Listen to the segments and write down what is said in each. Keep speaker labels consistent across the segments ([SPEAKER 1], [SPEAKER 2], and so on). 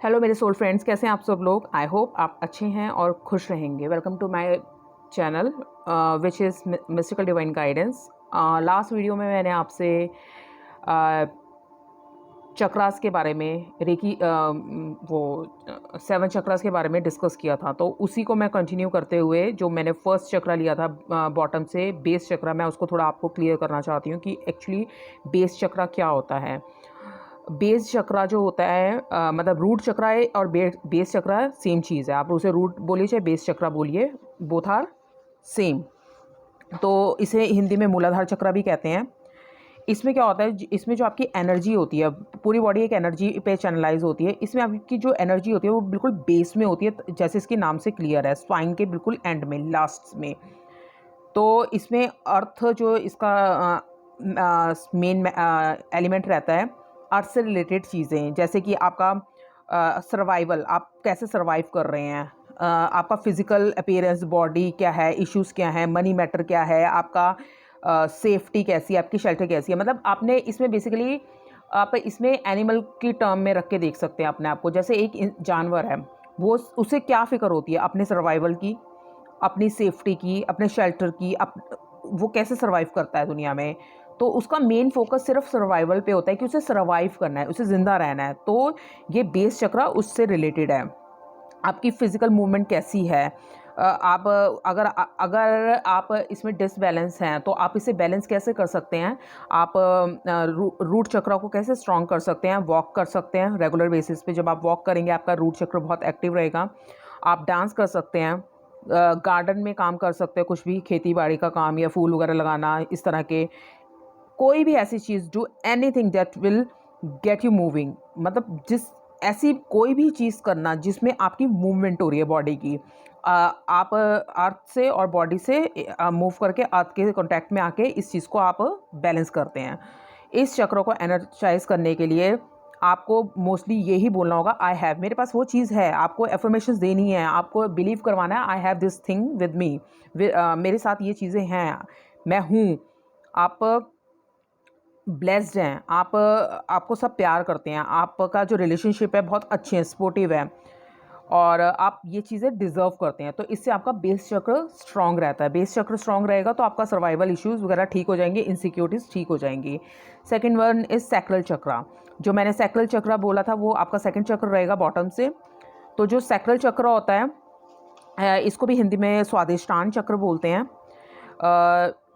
[SPEAKER 1] Hello मेरे soul friends, कैसे हैं आप सब लोग। आई होप आप अच्छे हैं और खुश रहेंगे। Welcome to my channel which is mystical divine guidance. Last video में मैंने आपसे चक्रास के बारे में वो 7 चक्रास के बारे में डिस्कस किया था, तो उसी को मैं कंटिन्यू करते हुए जो मैंने फर्स्ट चक्रा लिया था बॉटम से बेस चक्रा, मैं उसको थोड़ा आपको क्लियर करना चाहती हूँ कि एक्चुअली बेस चक्रा क्या होता है। बेस चक्रा जो होता है मतलब रूट चक्रा है और बेस चक्रा सेम चीज़ है। आप उसे रूट बोलिए चाहे बेस चक्रा बोलिए, बोथ आर सेम। तो इसे हिंदी में मूलाधार चक्रा भी कहते हैं। इसमें क्या होता है, इसमें जो आपकी एनर्जी होती है, पूरी बॉडी एक एनर्जी पे चैनलाइज होती है। इसमें आपकी जो एनर्जी होती है वो बिल्कुल बेस में होती है, जैसे इसके नाम से क्लियर है, स्पाइन के बिल्कुल एंड में, लास्ट में। तो इसमें अर्थ जो इसका मेन एलिमेंट रहता है, अर्थ से रिलेटेड चीज़ें, जैसे कि आपका सर्वाइवल, आप कैसे सर्वाइव कर रहे हैं, आपका फिजिकल अपीयरेंस, बॉडी क्या है, इश्यूज़ क्या हैं, मनी मैटर क्या है, आपका सेफ्टी कैसी है, आपकी शेल्टर कैसी है। मतलब आपने इसमें बेसिकली आप इसमें एनिमल की टर्म में रख के देख सकते हैं अपने आप को। जैसे एक जानवर है, वो उसे क्या फ़िक्र होती है अपने सर्वाइवल की, अपनी सेफ्टी की, अपने शेल्टर की, वो कैसे सर्वाइव करता है दुनिया में। तो उसका मेन फोकस सिर्फ सर्वाइवल पे होता है कि उसे सर्वाइव करना है, उसे ज़िंदा रहना है। तो ये बेस चक्रा उससे रिलेटेड है। आपकी फ़िज़िकल मूवमेंट कैसी है, आप अगर अगर आप इसमें डिसबैलेंस हैं तो आप इसे बैलेंस कैसे कर सकते हैं। आप रूट चक्र को कैसे स्ट्रॉन्ग कर सकते हैं, वॉक कर सकते हैं रेगुलर बेसिस पे। जब आप वॉक करेंगे आपका रूट चक्र बहुत एक्टिव रहेगा। आप डांस कर सकते हैं, गार्डन में काम कर सकते हैं, कुछ भी खेती बाड़ी का काम या फूल वगैरह लगाना, इस तरह के कोई भी ऐसी चीज़, do anything that will get you moving. मतलब जिस ऐसी कोई भी चीज़ करना जिसमें आपकी मूवमेंट हो रही है बॉडी की। आप अर्थ से और बॉडी से मूव करके अर्थ के कांटेक्ट में आके इस चीज़ को आप बैलेंस करते हैं। इस चक्र को एनर्जाइज करने के लिए आपको मोस्टली यही बोलना होगा, आई हैव, मेरे पास वो चीज़ है। आपको एफर्मेशंस देनी है, आपको बिलीव करवाना है, I have this thing with me, मेरे साथ ये चीज़ें हैं, मैं हूँ। आप ब्लेस्ड हैं, आप आपको सब प्यार करते हैं, आपका जो रिलेशनशिप है बहुत अच्छे हैं, सपोर्टिव है, और आप ये चीज़ें डिज़र्व करते हैं। तो इससे आपका बेस चक्र स्ट्रॉन्ग रहता है। बेस चक्र स्ट्रॉन्ग रहेगा तो आपका सर्वाइवल इश्यूज़ वगैरह ठीक हो जाएंगे, इनसिक्योरिटीज़ ठीक हो जाएंगी। सेकंड वन इज़ सैक्रल चक्रा। जो मैंने सैक्रल चक्रा बोला था वो आपका सेकंड चक्र रहेगा बॉटम से। तो जो सैक्रल चक्र होता है, इसको भी हिंदी में स्वादिष्टान चक्र बोलते हैं।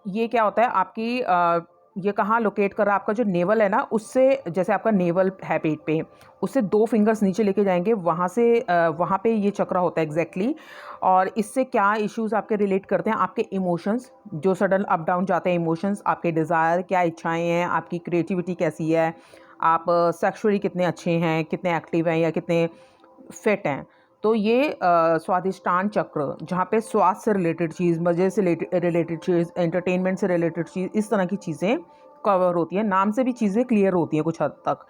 [SPEAKER 1] ये क्या होता है, आपकी ये कहाँ लोकेट कर रहा है, आपका जो नेवल है ना, उससे, जैसे आपका नेवल है पेट पे, उससे 2 फिंगर्स नीचे लेके जाएंगे, वहाँ से वहाँ पे ये चक्रा होता है एग्जैक्टली। और इससे क्या इश्यूज़ आपके रिलेट करते हैं, आपके इमोशंस जो सडन अप डाउन जाते हैं, इमोशंस, आपके डिज़ायर, क्या इच्छाएं हैं, आपकी क्रिएटिविटी कैसी है, आप सेक्सुअली कितने अच्छे हैं, कितने एक्टिव हैं या कितने फिट हैं। तो ये स्वादिष्टान चक्र, जहाँ पे स्वास्थ्य से रिलेटेड चीज़, मज़े से रिलेटेड चीज़, एंटरटेनमेंट से रिलेटेड चीज़, इस तरह की चीज़ें कवर होती हैं। नाम से भी चीज़ें क्लियर होती हैं कुछ हद तक।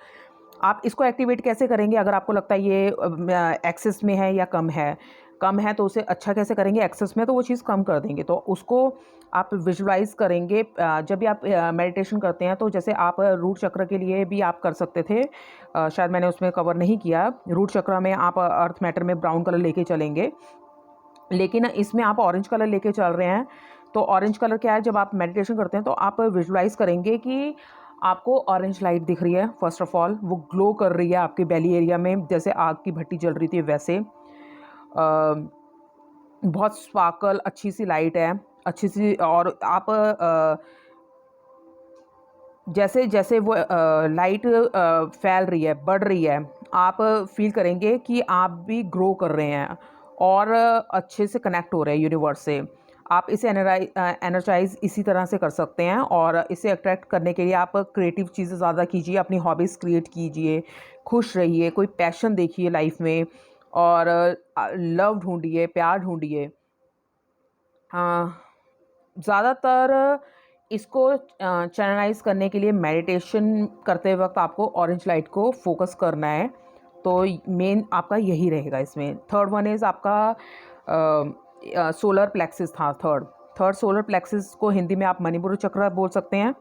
[SPEAKER 1] आप इसको एक्टिवेट कैसे करेंगे, अगर आपको लगता है ये एक्सेस में है या कम है तो उसे अच्छा कैसे करेंगे, एक्सेस में तो वो चीज़ कम कर देंगे। तो उसको आप विजुलाइज करेंगे। जब भी आप मेडिटेशन करते हैं, तो जैसे आप रूट चक्र के लिए भी आप कर सकते थे, शायद मैंने उसमें कवर नहीं किया। रूट चक्र में आप अर्थ मैटर में ब्राउन कलर लेके चलेंगे, लेकिन इसमें आप ऑरेंज कलर लेके चल रहे हैं। तो ऑरेंज कलर क्या है, जब आप मेडिटेशन करते हैं तो आप विजुलाइज करेंगे कि आपको ऑरेंज लाइट दिख रही है। फर्स्ट ऑफ ऑल वो ग्लो कर रही है आपके बेली एरिया में, जैसे आग की भट्टी जल रही थी वैसे। बहुत स्पार्कल, अच्छी सी लाइट है, अच्छी सी। और आप जैसे जैसे वो लाइट फैल रही है, बढ़ रही है, आप फील करेंगे कि आप भी ग्रो कर रहे हैं और अच्छे से कनेक्ट हो रहे हैं यूनिवर्स से। आप इसे एनर्जाइज इसी तरह से कर सकते हैं। और इसे अट्रैक्ट करने के लिए आप क्रिएटिव चीज़ें ज़्यादा कीजिए, अपनी हॉबीज़ क्रिएट कीजिए, खुश रहिए, कोई पैशन देखिए लाइफ में, और लव ढूंढिए, प्यार ढूंढिए। ज़्यादातर इसको चैनलाइज करने के लिए मेडिटेशन करते वक्त आपको ऑरेंज लाइट को फोकस करना है। तो मेन आपका यही रहेगा इसमें। थर्ड वन इज़ आपका सोलर प्लेक्सिस था। थर्ड सोलर प्लेक्सिस को हिंदी में आप मणिपुर चक्र बोल सकते हैं।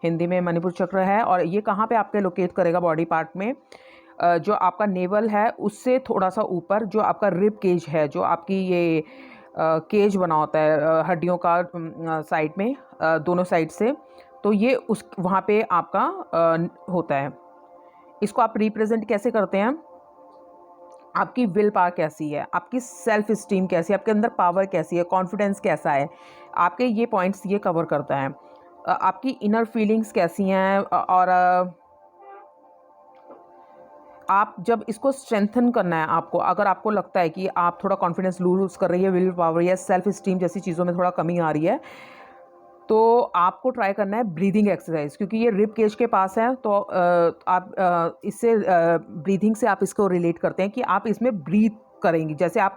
[SPEAKER 1] हिंदी में मणिपुर चक्र है, और ये कहाँ पे आपके लोकेट करेगा बॉडी पार्ट में, जो आपका नेवल है उससे थोड़ा सा ऊपर जो आपका रिब केज है, जो आपकी ये केज बना होता है हड्डियों का साइड में, दोनों साइड से, तो ये उस वहाँ पे आपका होता है। इसको आप रिप्रेजेंट कैसे करते हैं? आपकी विल पावर कैसी है, आपकी सेल्फ इस्टीम कैसी है, आपके अंदर पावर कैसी है, कॉन्फिडेंस कैसा है, आपके ये पॉइंट्स ये कवर करता है। आपकी इनर फीलिंग्स कैसी हैं, और आप जब इसको स्ट्रेंथन करना है आपको, अगर आपको लगता है कि आप थोड़ा कॉन्फिडेंस लूज कर रही है, विल पावर या सेल्फ इस्टीम जैसी चीज़ों में थोड़ा कमी आ रही है, तो आपको ट्राई करना है ब्रीदिंग एक्सरसाइज, क्योंकि ये रिब केज के पास है। तो आप इससे ब्रीदिंग से आप इसको रिलेट करते हैं कि आप इसमें ब्रीथ करेंगी, जैसे आप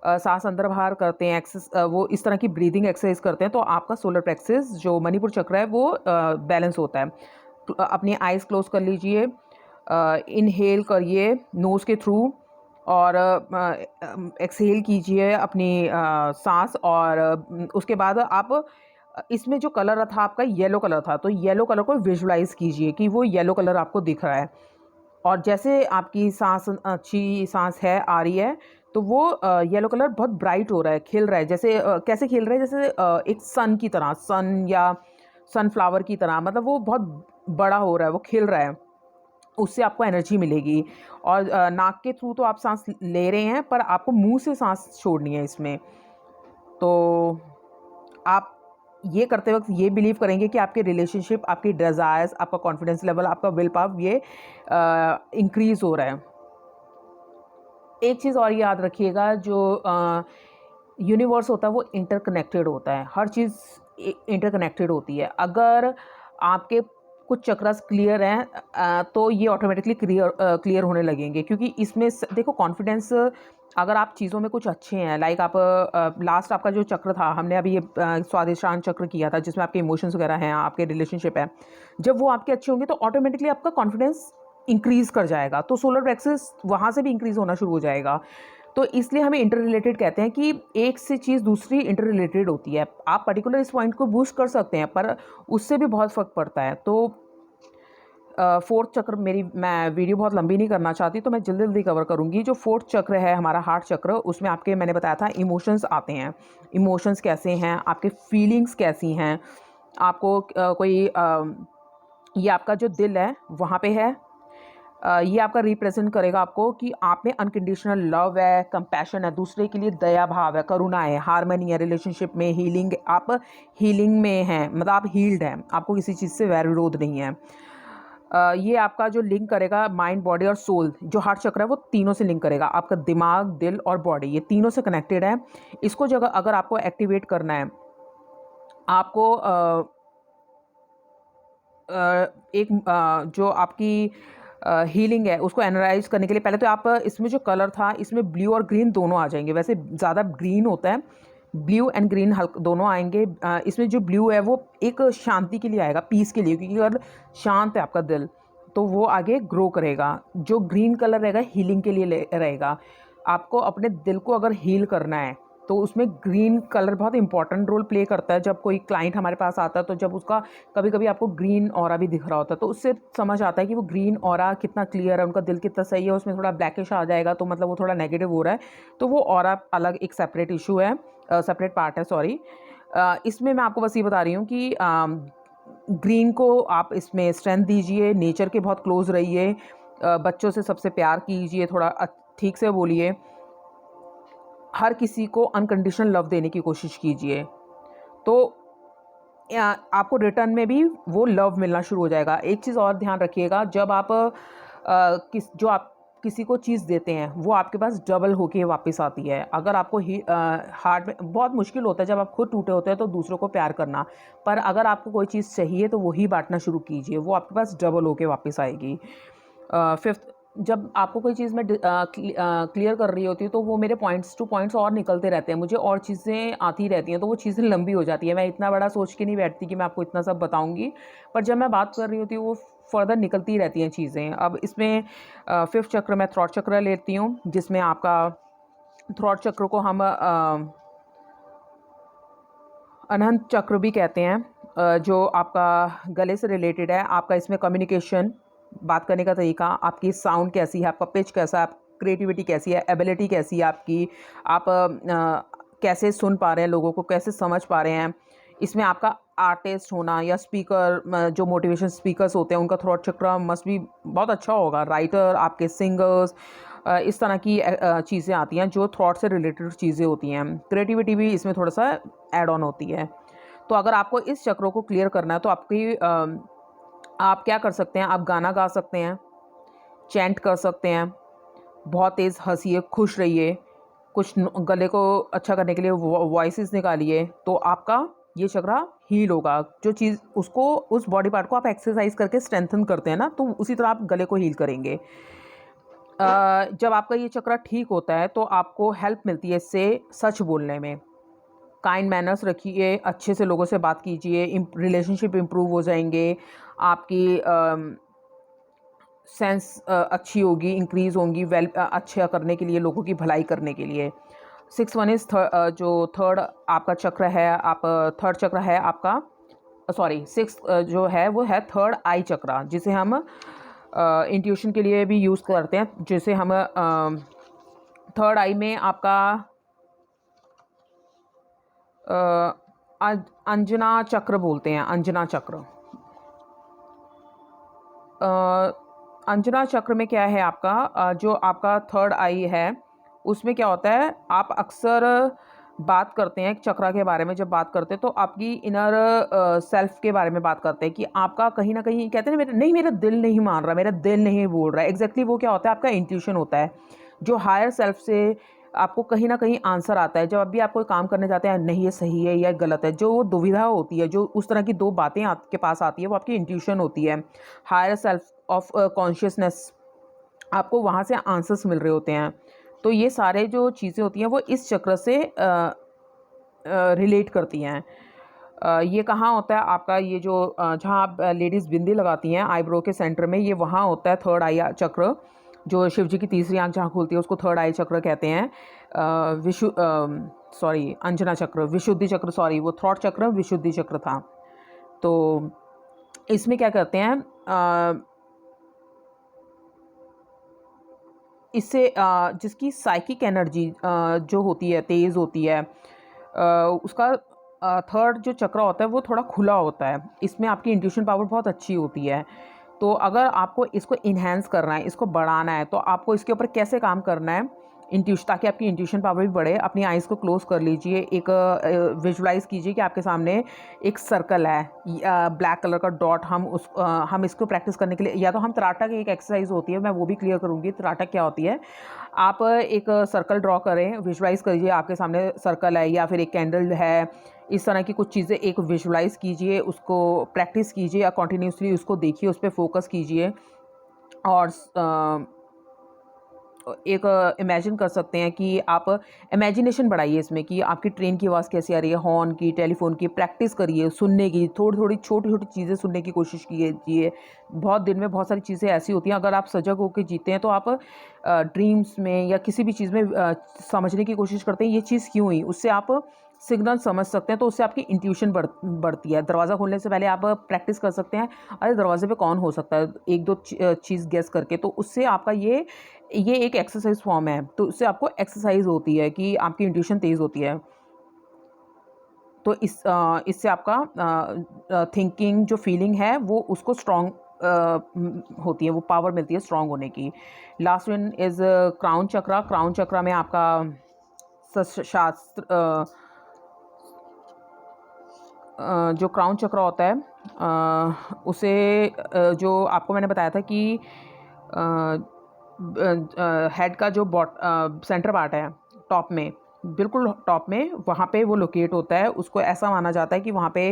[SPEAKER 1] सांस अंदर बाहर करते हैं, वो इस तरह की ब्रीदिंग एक्सरसाइज करते हैं, तो आपका सोलर प्लेक्सस जो मणिपुर चक्र है वो बैलेंस होता है। तो अपनी आइज़ क्लोज कर लीजिए, इनहेल करिए नोज़ के थ्रू, और एक्सहेल कीजिए अपनी सांस, और उसके बाद आप इसमें जो कलर था आपका येलो कलर था, तो येलो कलर को विजुलाइज कीजिए कि वो येलो कलर आपको दिख रहा है, और जैसे आपकी सांस अच्छी सांस है आ रही है, तो वो येलो कलर बहुत ब्राइट हो रहा है, खिल रहा है, जैसे कैसे खिल रहा है, जैसे एक सन की तरह, सन या सनफ्लावर की तरह, मतलब वो बहुत बड़ा हो रहा है, वो खिल रहा है, उससे आपको एनर्जी मिलेगी। और नाक के थ्रू तो आप सांस ले रहे हैं, पर आपको मुंह से सांस छोड़नी है इसमें। तो आप ये करते वक्त ये बिलीव करेंगे कि आपके रिलेशनशिप, आपकी डिज़ायर्स, आपका कॉन्फिडेंस लेवल, आपका विल पावर ये इंक्रीज़ हो रहा है। एक चीज़ और याद रखिएगा, जो यूनिवर्स होता है वो इंटरकनेक्टेड होता है, हर चीज़ इंटरकनेक्टेड होती है। अगर आपके कुछ चक्रास क्लियर हैं तो ये ऑटोमेटिकली क्लियर होने लगेंगे, क्योंकि इसमें देखो कॉन्फिडेंस, अगर आप चीज़ों में कुछ अच्छे हैं, लाइक आप लास्ट आपका जो चक्र था, हमने अभी ये स्वादिष्टान चक्र किया था जिसमें आपके इमोशंस वगैरह हैं, आपके रिलेशनशिप है, जब वो आपके अच्छे होंगे तो ऑटोमेटिकली आपका कॉन्फिडेंस इंक्रीज़ कर जाएगा, तो सोलर प्लेक्सस वहाँ से भी इंक्रीज़ होना शुरू हो जाएगा। तो इसलिए हमें इंटर रिलेटेड कहते हैं कि एक से चीज़ दूसरी इंटर रिलेटेड होती है। आप पर्टिकुलर इस पॉइंट को बूस्ट कर सकते हैं, पर उससे भी बहुत फ़र्क पड़ता है। तो फोर्थ चक्र, मैं वीडियो बहुत लंबी नहीं करना चाहती, तो मैं जल्दी जल्दी कवर करूँगी। जो फोर्थ चक्र है हमारा हार्ट चक्र, उसमें आपके मैंने बताया था इमोशंस आते हैं। इमोशंस कैसे हैं, आपके फीलिंग्स कैसी हैं, आपको ये आपका जो दिल है वहाँ पे है, ये आपका रिप्रेजेंट करेगा आपको कि आप में अनकंडीशनल लव है, कंपैशन है, दूसरे के लिए दया भाव है, करुणा है, हार्मनी है, रिलेशनशिप में हीलिंग, आप हीलिंग में हैं, मतलब आप हील्ड हैं, आपको किसी चीज़ से वैर विरोध नहीं है। ये आपका जो लिंक करेगा माइंड, बॉडी और सोल, जो हार्ट चक्र है वो तीनों से लिंक करेगा, आपका दिमाग, दिल और बॉडी, ये तीनों से कनेक्टेड है। इसको जगह अगर आपको एक्टिवेट करना है, आपको जो आपकी हीलिंग है उसको एनालाइज करने के लिए पहले तो आप इसमें जो कलर था, इसमें ब्लू और ग्रीन दोनों आ जाएंगे, वैसे ज़्यादा ग्रीन होता है, ब्लू एंड ग्रीन हल्का दोनों आएंगे। इसमें जो ब्लू है वो एक शांति के लिए आएगा, पीस के लिए, क्योंकि अगर शांत है आपका दिल तो वो आगे ग्रो करेगा। जो ग्रीन कलर रहेगा हीलिंग के लिए रहेगा। आपको अपने दिल को अगर हील करना है तो उसमें ग्रीन कलर बहुत इंपॉर्टेंट रोल प्ले करता है। जब कोई क्लाइंट हमारे पास आता है तो जब उसका कभी कभी आपको ग्रीन ऑरा भी दिख रहा होता है, तो उससे समझ आता है कि वो ग्रीन ऑरा कितना क्लियर है, उनका दिल कितना सही है। उसमें थोड़ा ब्लैकिश आ जाएगा तो मतलब वो थोड़ा नेगेटिव हो रहा है, तो वो ऑरा अलग एक सेपरेट इशू है, सेपरेट पार्ट है, सॉरी। इसमें मैं आपको बस ये बता रही हूँ कि ग्रीन को आप इसमें स्ट्रेंथ दीजिए, नेचर के बहुत क्लोज रहिए, बच्चों से सबसे प्यार कीजिए, थोड़ा ठीक से बोलिए, हर किसी को अनकंडीशनल लव देने की कोशिश कीजिए, तो आपको रिटर्न में भी वो लव मिलना शुरू हो जाएगा। एक चीज़ और ध्यान रखिएगा, जब आप जो आप किसी को चीज़ देते हैं वो आपके पास डबल होके वापस आती है। अगर आपको हार्ट में बहुत मुश्किल होता है जब आप खुद टूटे होते हैं तो दूसरों को प्यार करना, पर अगर आपको कोई चीज़ चाहिए तो वही बांटना शुरू कीजिए, वो आपके पास डबल होके वापस आएगी। फिफ्थ, जब आपको कोई चीज़ मैं क्लियर कर रही होती है तो वो मेरे पॉइंट्स टू पॉइंट्स और निकलते रहते हैं, मुझे और चीज़ें आती रहती हैं, तो वो चीज़ें लंबी हो जाती है। मैं इतना बड़ा सोच के नहीं बैठती कि मैं आपको इतना सब बताऊंगी, पर जब मैं बात कर रही होती हूँ वो फर्दर निकलती रहती हैं चीज़ें। अब इसमें फिफ्थ चक्र मैं थ्रॉट चक्र लेती हूँ, जिसमें आपका थ्रॉट चक्र को हम अनंत चक्र भी कहते हैं, जो आपका गले से रिलेटेड है। आपका इसमें कम्युनिकेशन, बात करने का तरीका, आपकी साउंड कैसी है, आपका पिच कैसा है, आप क्रिएटिविटी कैसी है, एबिलिटी कैसी है आपकी, आप कैसे सुन पा रहे हैं लोगों को, कैसे समझ पा रहे हैं। इसमें आपका आर्टिस्ट होना या स्पीकर, जो मोटिवेशन स्पीकर्स होते हैं उनका थ्रॉट चक्र मस्ट भी बहुत अच्छा होगा। राइटर, आपके सिंगर्स, इस तरह की चीज़ें आती हैं जो थ्रॉट से रिलेटेड चीज़ें होती हैं। क्रिएटिविटी भी इसमें थोड़ा सा ऐड ऑन होती है। तो अगर आपको इस चक्रों को क्लियर करना है तो आप क्या कर सकते हैं, आप गाना गा सकते हैं, चैंट कर सकते हैं, बहुत तेज़ हंसिए, खुश रहिए, कुछ गले को अच्छा करने के लिए वॉइसेस निकालिए, तो आपका ये चक्रा हील होगा। जो चीज़ उसको, उस बॉडी पार्ट को आप एक्सरसाइज करके स्ट्रेंथन करते हैं ना, तो उसी तरह आप गले को हील करेंगे। जब आपका ये चक्रा ठीक होता है तो आपको हेल्प मिलती है इससे सच बोलने में। काइंड मैनर्स रखिए, अच्छे से लोगों से बात कीजिए, रिलेशनशिप इम्प्रूव हो जाएंगे, आपकी सेंस अच्छी होगी, इंक्रीज़ होंगी, अच्छा करने के लिए, लोगों की भलाई करने के लिए। 6 1 इज़ जो थर्ड आपका चक्र है, आप थर्ड चक्र है आपका, सॉरी 6 जो है वो है थर्ड आई चक्र, जिसे हम इंट्यूशन के लिए भी यूज़ करते हैं। जिसे हम थर्ड आई में आपका अंजना चक्र बोलते हैं। अंजना चक्र, अंजना चक्र में क्या है आपका, जो आपका थर्ड आई है उसमें क्या होता है, आप अक्सर बात करते हैं चक्रा के बारे में। जब बात करते हैं तो आपकी इनर सेल्फ के बारे में बात करते हैं कि आपका कहीं ना कहीं कहते हैं ना, मेरा दिल नहीं मान रहा, मेरा दिल नहीं बोल रहा है। एग्जैक्टली वो क्या होता है, आपका इंट्यूशन होता है, जो हायर सेल्फ से आपको कहीं ना कहीं आंसर आता है। जब अभी आप कोई काम करने जाते हैं, नहीं ये सही है या गलत है, जो वो दुविधा होती है, जो उस तरह की दो बातें आपके पास आती है, वो आपकी इंट्यूशन होती है। हायर सेल्फ ऑफ कॉन्शियसनेस, आपको वहाँ से आंसर्स मिल रहे होते हैं। तो ये सारे जो चीज़ें होती हैं वो इस चक्र से रिलेट करती हैं। ये कहाँ होता है आपका, ये जो जहाँ आप लेडीज़ बिंदी लगाती हैं आईब्रो के सेंटर में, ये वहाँ होता है थर्ड आई चक्र। जो शिव जी की तीसरी आंख जहाँ खुलती है उसको थर्ड आई चक्र कहते हैं। अंजना चक्र, विशुद्धि चक्र, सॉरी वो थ्रॉट चक्र विशुद्धि चक्र था। तो इसमें क्या करते हैं, इससे जिसकी साइकिक एनर्जी जो होती है, तेज़ होती है, उसका थर्ड जो चक्र होता है वो थोड़ा खुला होता है। इसमें आपकी इंट्यूशन पावर बहुत अच्छी होती है। तो अगर आपको इसको इन्हेंस करना है, इसको बढ़ाना है, तो आपको इसके ऊपर कैसे काम करना है, ताकि आपकी इंट्यूशन पावर भी बढ़े। अपनी आइज़ को क्लोज कर लीजिए, एक विजुलाइज कीजिए कि आपके सामने एक सर्कल है, ब्लैक कलर का डॉट। हम इसको प्रैक्टिस करने के लिए, या तो हम तराटा की एक एक्सरसाइज होती है, मैं वो भी क्लियर करूँगी तराटा क्या होती है। आप एक सर्कल ड्रॉ करें, विजुलाइज करिए आपके सामने सर्कल है या फिर एक कैंडल है, इस तरह की कुछ चीज़ें एक विजुलाइज कीजिए, उसको प्रैक्टिस कीजिए या कॉन्टीन्यूसली उसको देखिए, उस पर फोकस कीजिए। और एक इमेजिन कर सकते हैं कि आप इमेजिनेशन बढ़ाइए इसमें, कि आपकी ट्रेन की आवाज़ कैसी आ रही है, हॉर्न की, टेलीफोन की। प्रैक्टिस करिए सुनने की, थोड़ी थोड़ी छोटी छोटी चीज़ें सुनने की कोशिश कीजिए। बहुत दिन में बहुत सारी चीज़ें ऐसी होती हैं, अगर आप सजग होकर जीते हैं तो आप ड्रीम्स में या किसी भी चीज़ में समझने की कोशिश करते हैं ये चीज़ क्यों हुई, उससे आप सिग्नल समझ सकते हैं। तो उससे आपकी इंट्यूशन बढ़ती है। दरवाज़ा खोलने से पहले आप प्रैक्टिस कर सकते हैं, अरे दरवाजे पे कौन हो सकता है, एक दो चीज़ गेस करके। तो उससे आपका ये एक एक्सरसाइज फॉर्म है, तो उससे आपको एक्सरसाइज होती है कि आपकी इंट्यूशन तेज़ होती है। तो इससे आपका थिंकिंग जो फीलिंग है वो उसको स्ट्रॉन्ग होती है, वो पावर मिलती है स्ट्रॉन्ग होने की। Last one is crown chakra. Crown chakra में आपका शास्त्र जो क्राउन चक्र होता है, उसे जो आपको मैंने बताया था कि हेड का जो सेंटर पार्ट है, टॉप में, बिल्कुल टॉप में, वहाँ पे वो लोकेट होता है। उसको ऐसा माना जाता है कि वहाँ पे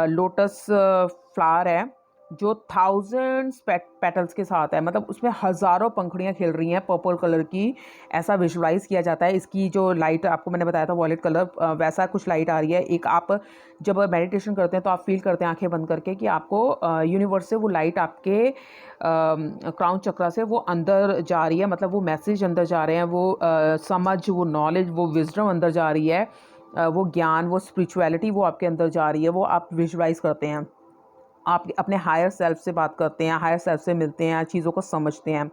[SPEAKER 1] लोटस फ्लावर है जो थाउजेंड्स पेटल्स के साथ है, मतलब उसमें हज़ारों पंखुड़ियाँ खिल रही हैं पर्पल कलर की। ऐसा विजुलाइज़ किया जाता है। इसकी जो लाइट आपको मैंने बताया था वॉयलेट कलर, वैसा कुछ लाइट आ रही है। एक आप जब मेडिटेशन करते हैं तो आप फील करते हैं आंखें बंद करके कि आपको यूनिवर्स से वो लाइट आपके क्राउन चक्रा से वो अंदर जा रही है, मतलब वो मैसेज अंदर जा रहे हैं, वो समझ, वो नॉलेज, वो विजडम अंदर जा रही है, वो ज्ञान, वो स्पिरिचुअलिटी वो आपके अंदर जा रही है, वो आप विजुलाइज़ करते हैं। आप अपने हायर सेल्फ से बात करते हैं, हायर सेल्फ से मिलते हैं, चीज़ों को समझते हैं।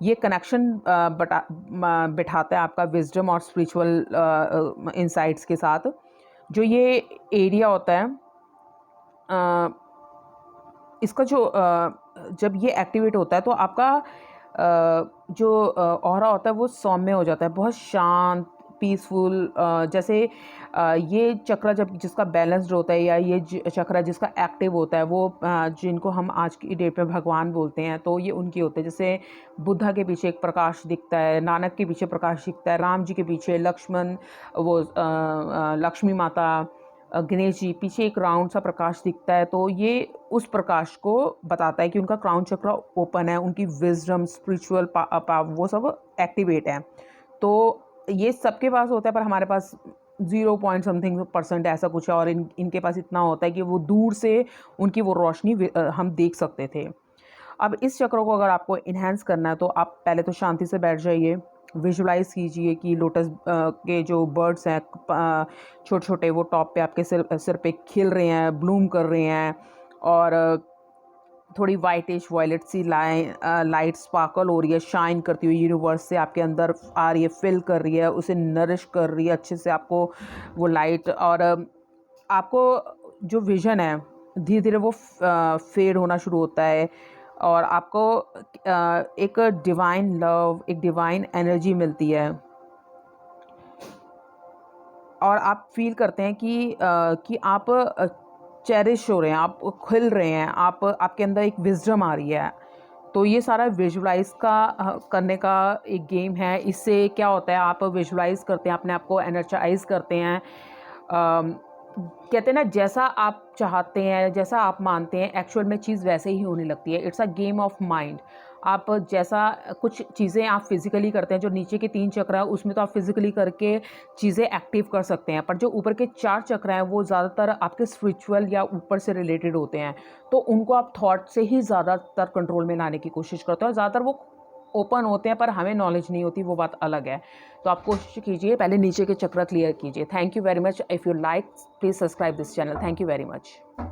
[SPEAKER 1] ये कनेक्शन बिठाता है आपका विजडम और स्पिरिचुअल इंसाइट्स के साथ। जो ये एरिया होता है, इसका जो जब ये एक्टिवेट होता है तो आपका जो ऑरा होता है वो सौम्य हो जाता है, बहुत शांत, पीसफुल। जैसे ये चक्र जब जिसका बैलेंस्ड होता है, या ये चक्र जिसका एक्टिव होता है, वो जिनको हम आज की डेट में भगवान बोलते हैं, तो ये उनके होते हैं। जैसे बुद्धा के पीछे एक प्रकाश दिखता है, नानक के पीछे प्रकाश दिखता है, राम जी के पीछे लक्ष्मण, वो लक्ष्मी माता, गणेश जी पीछे एक राउंड सा प्रकाश दिखता है। तो ये उस प्रकाश को बताता है कि उनका क्राउन चक्र ओपन है, उनकी विजडम, स्पिरिचुअल वो सब एक्टिवेट है। तो ये सबके पास होता है, पर हमारे पास 0 पॉइंट समथिंग % ऐसा कुछ है, और इनके पास इतना होता है कि वो दूर से उनकी वो रोशनी हम देख सकते थे। अब इस चक्र को अगर आपको इन्हेंस करना है तो आप पहले तो शांति से बैठ जाइए, विजुलाइज कीजिए कि लोटस के जो बर्ड्स हैं छोटे छोटे, वो टॉप पे आपके सिर पे खिल रहे हैं, ब्लूम कर रहे हैं, और थोड़ी वाइटिश वॉयलेट सी लाइट स्पार्कल हो रही है, शाइन करती हुई यूनिवर्स से आपके अंदर आ रही है, फिल कर रही है, उसे नरिश कर रही है अच्छे से आपको वो लाइट। और आपको जो विज़न है धीरे धीरे वो फेड होना शुरू होता है, और आपको एक डिवाइन लव, एक डिवाइन एनर्जी मिलती है, और आप फील करते हैं कि आप चेरिश हो रहे हैं, आप खिल रहे हैं, आपके अंदर एक विजडम आ रही है। तो ये सारा विजुलाइज करने का एक गेम है। इससे क्या होता है, आप विजुलाइज करते हैं, अपने आप को एनर्जाइज करते हैं। कहते हैं ना, जैसा आप चाहते हैं, जैसा आप मानते हैं, एक्चुअल में चीज़ वैसे ही होने लगती है। It's a game of mind. आप जैसा कुछ चीज़ें आप फिज़िकली करते हैं, जो नीचे के 3 चक्र है उसमें तो आप फिज़िकली करके चीज़ें एक्टिव कर सकते हैं, पर जो ऊपर के 4 चक्र हैं वो ज़्यादातर आपके स्पिरिचुअल या ऊपर से रिलेटेड होते हैं। तो उनको आप थॉट से ही ज़्यादातर कंट्रोल में लाने की कोशिश करते हैं, और ज़्यादातर वो ओपन होते हैं, पर हमें नॉलेज नहीं होती, वो बात अलग है। तो आप कोशिश कीजिए, पहले नीचे के चक्र क्लियर कीजिए। Thank you very much. If you like, please subscribe this channel. Thank you very much.